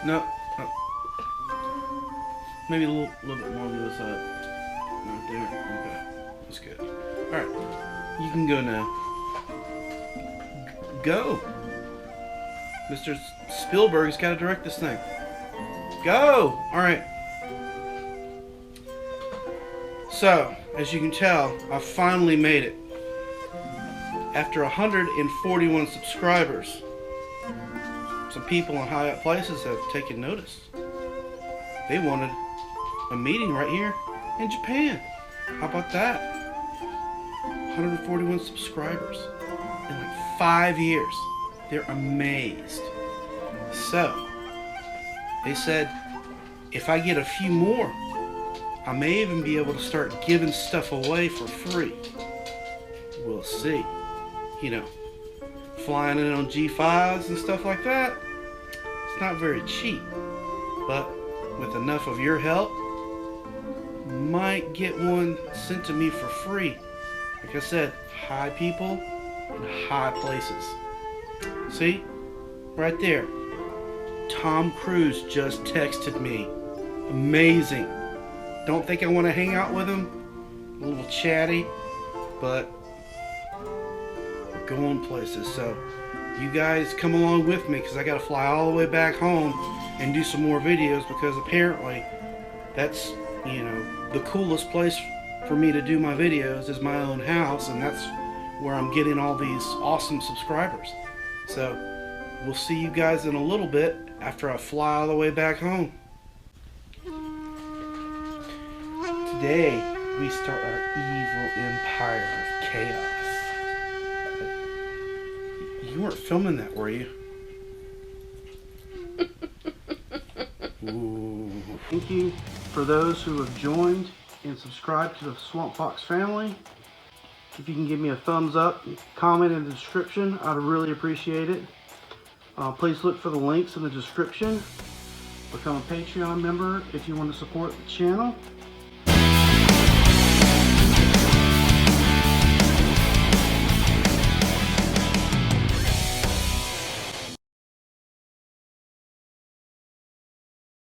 No. Oh. Maybe a little bit more on the other side. Right there. Okay. That's good. Alright. You can go now. Go! Mr. Spielberg's got to direct this thing. Go! Alright. So, as you can tell, I finally made it. After 141 subscribers, some people in high up places have taken notice. They wanted a meeting right here in Japan. How about that? 141 subscribers in like 5 years. They're amazed. So, they said, if I get a few more, I may even be able to start giving stuff away for free. We'll see. You know, flying in on G5s and stuff like that, it's not very cheap. But with enough of your help, might get one sent to me for free. Like I said, high people in high places. See? Right there. Tom Cruise just texted me. Amazing. Don't think I want to hang out with him. A little chatty, but we're going places. So you guys come along with me because I got to fly all the way back home and do some more videos because apparently that's, you know, the coolest place for me to do my videos is my own house, and that's where I'm getting all these awesome subscribers. So we'll see you guys in a little bit after I fly all the way back home. Today we start our evil empire of chaos. You weren't filming that, were you? Ooh. Thank you for those who have joined and subscribed to the Swamp Fox family. If you can give me a thumbs up, comment in the description, I'd really appreciate it. Please look for the links in the description. Become a Patreon member if you want to support the channel.